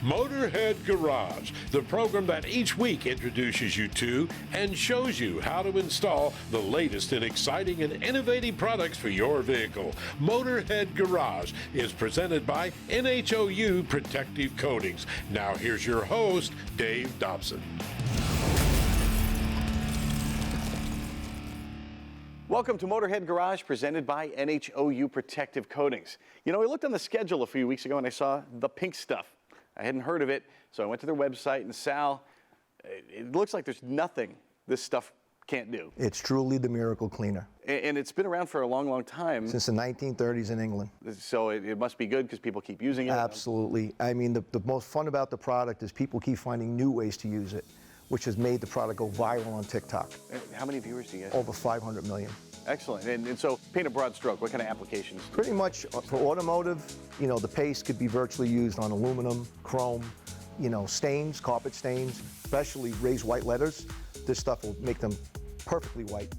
Motorhead Garage, the program that each week introduces you to and shows you how to install the latest in exciting and innovative products for your vehicle. Motorhead Garage is presented by NHOU Protective Coatings. Now here's your host, Dave Dobson. Welcome to Motorhead Garage, presented by NHOU Protective Coatings. You know, we looked on the schedule a few weeks ago and I saw the pink stuff. I hadn't heard of it, so I went to their website, and Sal, it looks like there's nothing this stuff can't do. It's truly the miracle cleaner. And it's been around for a long, long time. Since the 1930s in England. So it must be good because people keep using it. Absolutely. I mean, the most fun about the product is people keep finding new ways to use it, which has made the product go viral on TikTok. How many viewers do you get? Over 500 million. Excellent. And so paint a broad stroke. What kind of applications? Pretty much for automotive, you know, the paste could be virtually used on aluminum, chrome, you know, stains, carpet stains, especially raised white letters. This stuff will make them perfectly white.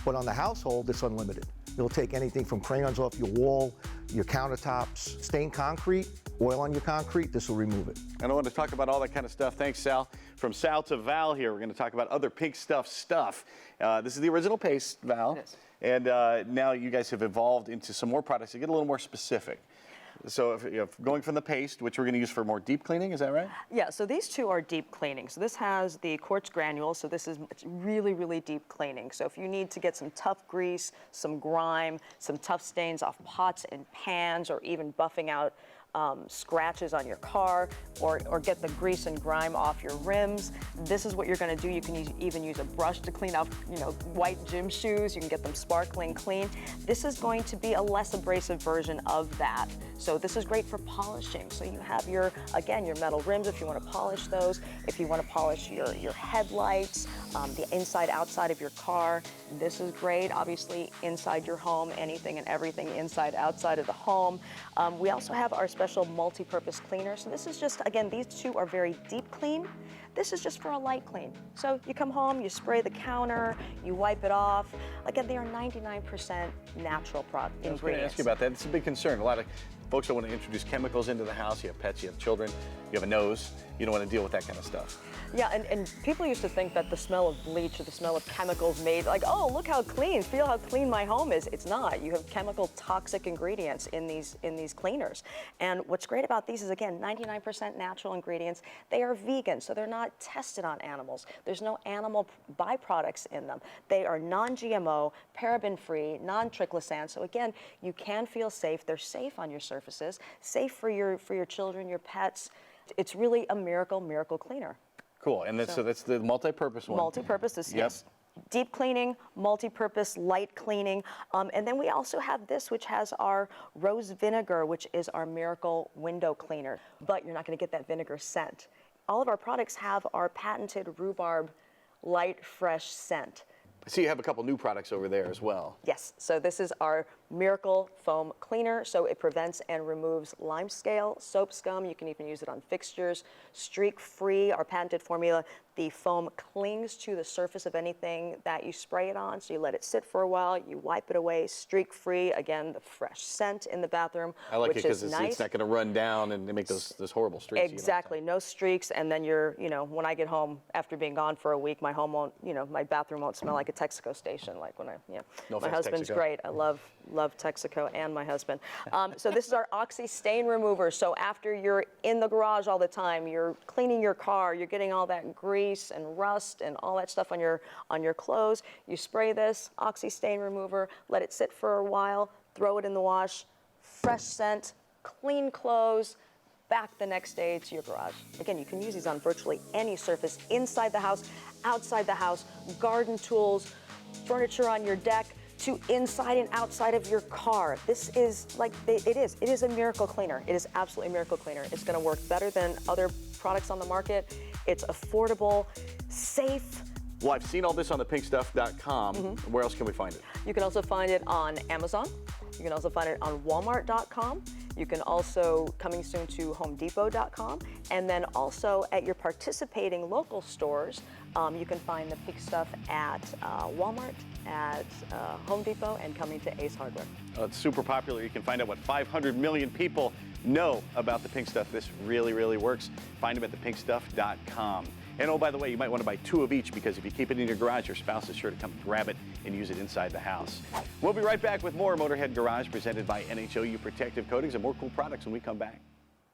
But on the household, it's unlimited. It'll take anything from crayons off your wall, your countertops, stained concrete, oil on your concrete, this will remove it. And I want to talk about all that kind of stuff. Thanks, Sal. From Sal to Val here, we're going to talk about other pink stuff. This is the original paste, Val. Yes. And now you guys have evolved into some more products to get a little more specific. So if going from the paste, which we're going to use for more deep cleaning, is that right? Yeah, so these two are deep cleaning. So this has the quartz granules, so this is really, really deep cleaning. So if you need to get some tough grease, some grime, some tough stains off pots and pans, or even buffing out scratches on your car, or get the grease and grime off your rims, this is what you're going to do. You can even use a brush to clean off, you know, white gym shoes. You can get them sparkling clean. This is going to be a less abrasive version of that. So this is great for polishing. So you have your metal rims if you want to polish those. If you want to polish your headlights, the inside, outside of your car, this is great. Obviously, inside your home, anything and everything inside, outside of the home. We also have our special multi-purpose cleaner. So this is just, again, these two are very deep clean. This is just for a light clean. So you come home, you spray the counter, you wipe it off. Again, they are 99% natural ingredients. I was going to ask you about that. It's a big concern. A lot of folks don't want to introduce chemicals into the house. You have pets, you have children, you have a nose. You don't want to deal with that kind of stuff. Yeah, and people used to think that the smell of bleach or the smell of chemicals made, like, oh, look how clean, feel how clean my home is. It's not. You have chemical toxic ingredients in these cleaners. And what's great about these is, again, 99% natural ingredients. They are vegan, so they're not tested on animals. There's no animal byproducts in them. They are non-GMO, paraben-free, non-triclosan. So again, you can feel safe. They're safe on your surfaces, safe for your children, your pets. It's really a miracle cleaner. Cool, and so that's the multi-purpose one. Multi-purpose is, yes. Deep cleaning, multi-purpose, light cleaning. And then we also have this, which has our rose vinegar, which is our miracle window cleaner. But you're not going to get that vinegar scent. All of our products have our patented rhubarb light, fresh scent. So you have a couple new products over there as well. Yes, so this is our Miracle Foam Cleaner. So it prevents and removes lime scale, soap scum. You can even use it on fixtures. Streak-free, our patented formula. The foam clings to the surface of anything that you spray it on. So you let it sit for a while, you wipe it away, streak-free. Again, the fresh scent in the bathroom, I like which it because is it's nice. not going to run down and make those horrible streaks. Exactly, no streaks. And then when I get home after being gone for a week, my home won't, my bathroom won't smell like a Texaco station. Like when No my offense, husband's Texaco. Great. I love Texaco and my husband. So this is our Oxy Stain Remover. So after you're in the garage all the time, you're cleaning your car, you're getting all that grease and rust and all that stuff on your clothes. You spray this Oxy Stain Remover, let it sit for a while, throw it in the wash, fresh scent, clean clothes, back the next day to your garage. Again, you can use these on virtually any surface, inside the house, outside the house, garden tools, furniture on your deck, to inside and outside of your car. This is it is a miracle cleaner. It is absolutely a miracle cleaner. It's gonna work better than other products on the market. It's affordable, safe. Well, I've seen all this on thepinkstuff.com. Where else can we find it? You can also find it on Amazon. You can also find it on Walmart.com. You can also, coming soon to HomeDepot.com, and then also at your participating local stores, you can find the pink stuff at Walmart, at Home Depot, and coming to Ace Hardware. It's super popular. You can find out what 500 million people know about the Pink Stuff. This really, really works. Find them at thepinkstuff.com. And oh, by the way, you might want to buy 2 of each, because if you keep it in your garage, your spouse is sure to come grab it and use it inside the house. We'll be right back with more Motorhead Garage presented by NHOU Protective Coatings and more cool products when we come back.